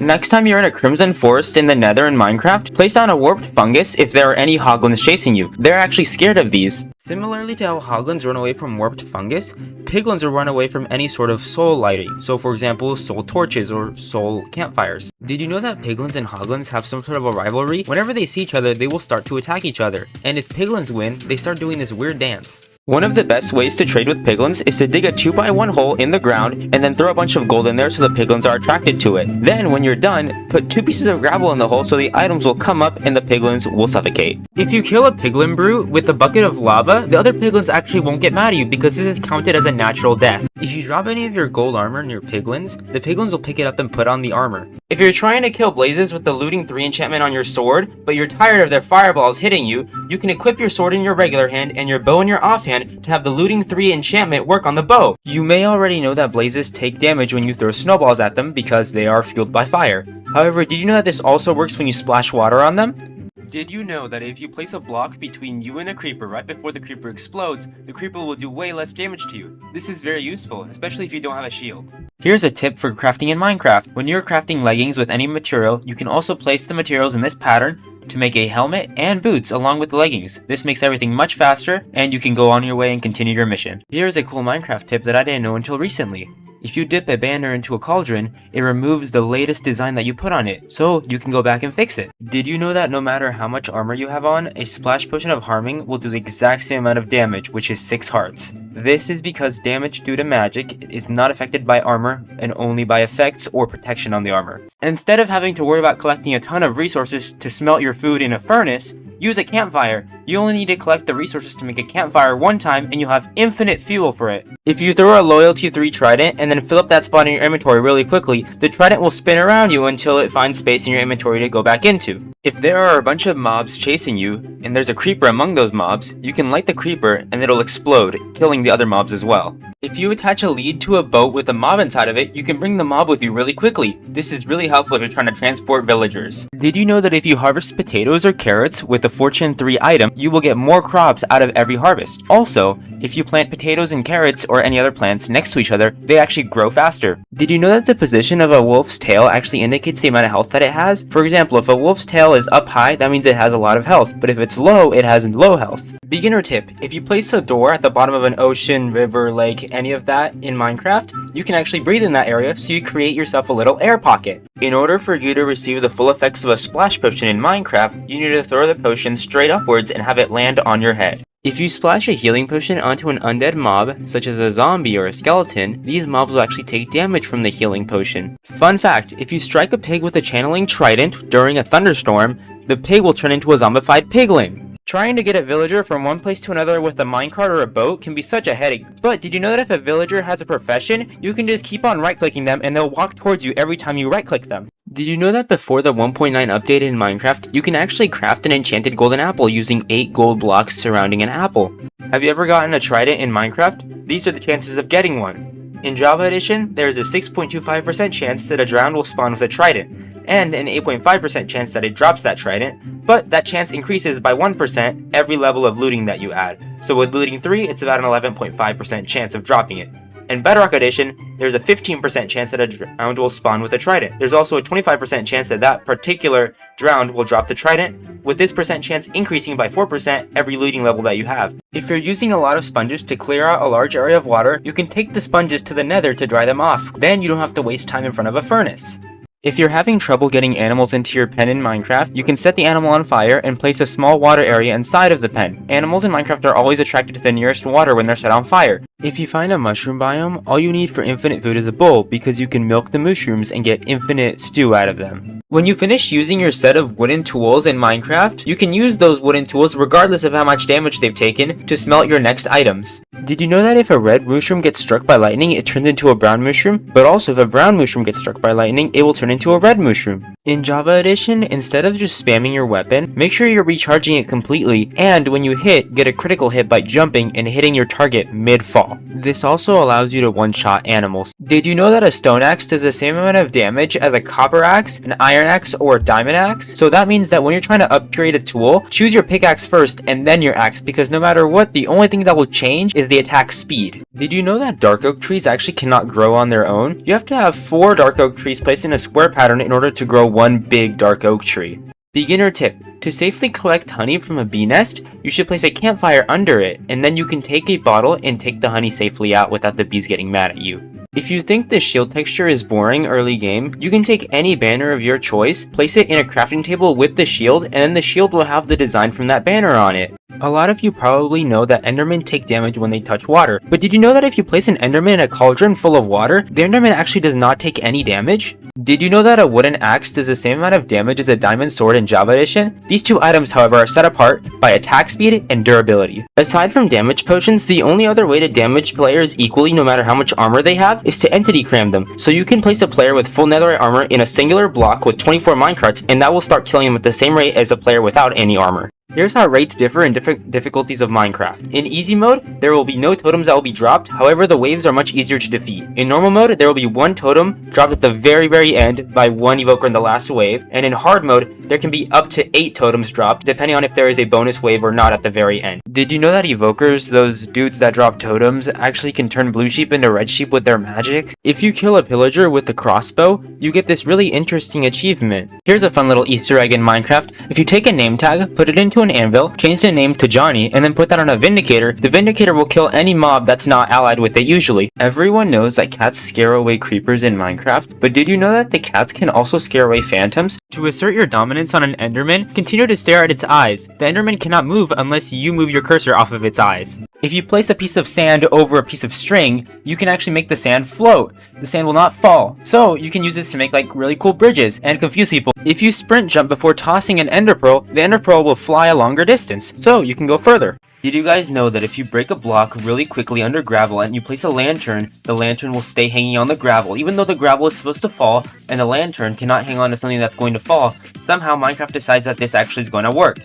Next time you're in a crimson forest in the nether in Minecraft, place down a warped fungus if there are any hoglins chasing you. They're actually scared of these. Similarly to how hoglins run away from warped fungus, piglins will run away from any sort of soul lighting. So for example, soul torches or soul campfires. Did you know that piglins and hoglins have some sort of a rivalry? Whenever they see each other, they will start to attack each other. And if piglins win, they start doing this weird dance. One of the best ways to trade with piglins is to dig a 2x1 hole in the ground and then throw a bunch of gold in there so the piglins are attracted to it. Then when you're done, put 2 pieces of gravel in the hole so the items will come up and the piglins will suffocate. If you kill a piglin brute with a bucket of lava, the other piglins actually won't get mad at you because this is counted as a natural death. If you drop any of your gold armor near piglins, the piglins will pick it up and put on the armor. If you're trying to kill blazes with the looting 3 enchantment on your sword, but you're tired of their fireballs hitting you, you can equip your sword in your regular hand and your bow in your offhand to have the looting 3 enchantment work on the bow. You may already know that blazes take damage when you throw snowballs at them because they are fueled by fire. However, did you know that this also works when you splash water on them? Did you know that if you place a block between you and a creeper right before the creeper explodes, the creeper will do way less damage to you? This is very useful, especially if you don't have a shield. Here's a tip for crafting in Minecraft. When you're crafting leggings with any material, you can also place the materials in this pattern to make a helmet and boots along with the leggings. This makes everything much faster, and you can go on your way and continue your mission. Here's a cool Minecraft tip that I didn't know until recently. If you dip a banner into a cauldron, it removes the latest design that you put on it, so you can go back and fix it. Did you know that no matter how much armor you have on, a splash potion of harming will do the exact same amount of damage, which is 6 hearts. This is because damage due to magic is not affected by armor and only by effects or protection on the armor. Instead of having to worry about collecting a ton of resources to smelt your food in a furnace, use a campfire. You only need to collect the resources to make a campfire one time and you'll have infinite fuel for it. If you throw a loyalty 3 trident and then fill up that spot in your inventory really quickly, the trident will spin around you until it finds space in your inventory to go back into. If there are a bunch of mobs chasing you and there's a creeper among those mobs, you can light the creeper and it'll explode, killing the other mobs as well. If you attach a lead to a boat with a mob inside of it, you can bring the mob with you really quickly. This is really helpful if you're trying to transport villagers. Did you know that if you harvest potatoes or carrots with a Fortune 3 item, you will get more crops out of every harvest? Also, if you plant potatoes and carrots or any other plants next to each other, they actually grow faster. Did you know that the position of a wolf's tail actually indicates the amount of health that it has? For example, if a wolf's tail is up high, that means it has a lot of health, but if it's low, it has low health. Beginner tip: if you place a door at the bottom of an ocean, river, lake, any of that in Minecraft, you can actually breathe in that area, so you create yourself a little air pocket. In order for you to receive the full effects of a splash potion in Minecraft, you need to throw the potion straight upwards and have it land on your head. If you splash a healing potion onto an undead mob, such as a zombie or a skeleton, these mobs will actually take damage from the healing potion. Fun fact, if you strike a pig with a channeling trident during a thunderstorm, the pig will turn into a zombified piglin. Trying to get a villager from one place to another with a minecart or a boat can be such a headache, but did you know that if a villager has a profession, you can just keep on right-clicking them and they'll walk towards you every time you right-click them? Did you know that before the 1.9 update in Minecraft, you can actually craft an enchanted golden apple using 8 gold blocks surrounding an apple? Have you ever gotten a trident in Minecraft? These are the chances of getting one. In Java Edition, there is a 6.25% chance that a drowned will spawn with a trident, and an 8.5% chance that it drops that trident, but that chance increases by 1% every level of looting that you add. So with looting 3, it's about an 11.5% chance of dropping it. In Bedrock Edition, there's a 15% chance that a drowned will spawn with a trident. There's also a 25% chance that that particular drowned will drop the trident, with this percent chance increasing by 4% every looting level that you have. If you're using a lot of sponges to clear out a large area of water, you can take the sponges to the nether to dry them off. Then you don't have to waste time in front of a furnace. If you're having trouble getting animals into your pen in Minecraft, you can set the animal on fire and place a small water area inside of the pen. Animals in Minecraft are always attracted to the nearest water when they're set on fire. If you find a mushroom biome, all you need for infinite food is a bowl because you can milk the mushrooms and get infinite stew out of them. When you finish using your set of wooden tools in Minecraft, you can use those wooden tools regardless of how much damage they've taken to smelt your next items. Did you know that if a red mushroom gets struck by lightning, it turns into a brown mushroom? But also if a brown mushroom gets struck by lightning, it will turn into a red mushroom. In Java Edition, instead of just spamming your weapon, make sure you're recharging it completely, and when you hit, get a critical hit by jumping and hitting your target mid-fall. This also allows you to one-shot animals. Did you know that a stone axe does the same amount of damage as a copper axe, an iron axe, or a diamond axe? So that means that when you're trying to upgrade a tool, choose your pickaxe first and then your axe, because no matter what, the only thing that will change is is the attack speed. Did you know that dark oak trees actually cannot grow on their own? You have to have 4 dark oak trees placed in a square pattern in order to grow one big dark oak tree. Beginner tip: to safely collect honey from a bee nest, you should place a campfire under it, and then you can take a bottle and take the honey safely out without the bees getting mad at you. If you think the shield texture is boring early game, you can take any banner of your choice, place it in a crafting table with the shield, and then the shield will have the design from that banner on it. A lot of you probably know that Endermen take damage when they touch water, but did you know that if you place an Enderman in a cauldron full of water, the Enderman actually does not take any damage? Did you know that a wooden axe does the same amount of damage as a diamond sword in Java Edition? These two items, however, are set apart by attack speed and durability. Aside from damage potions, the only other way to damage players equally no matter how much armor they have is to entity cram them. So you can place a player with full netherite armor in a singular block with 24 minecarts, and that will start killing them at the same rate as a player without any armor. Here's how rates differ in different difficulties of Minecraft. In easy mode, there will be no totems that will be dropped, however the waves are much easier to defeat. In normal mode, there will be one totem dropped at the very end by one evoker in the last wave, and in hard mode, there can be up to 8 totems dropped, depending on if there is a bonus wave or not at the very end. Did you know that evokers, those dudes that drop totems, actually can turn blue sheep into red sheep with their magic? If you kill a pillager with the crossbow, you get this really interesting achievement. Here's a fun little Easter egg in Minecraft. If you take a name tag, put it into an anvil, change the name to Johnny, and then put that on a Vindicator, the Vindicator will kill any mob that's not allied with it usually. Everyone knows that cats scare away creepers in Minecraft, but did you know that the cats can also scare away phantoms? To assert your dominance on an Enderman, continue to stare at its eyes. The Enderman cannot move unless you move your cursor off of its eyes. If you place a piece of sand over a piece of string, you can actually make the sand float. The sand will not fall, so you can use this to make like really cool bridges and confuse people. If you sprint jump before tossing an ender pearl, the ender pearl will fly a longer distance, so you can go further. Did you guys know that if you break a block really quickly under gravel and you place a lantern, the lantern will stay hanging on the gravel, even though the gravel is supposed to fall and the lantern cannot hang on to something that's going to fall? Somehow Minecraft decides that this actually is going to work.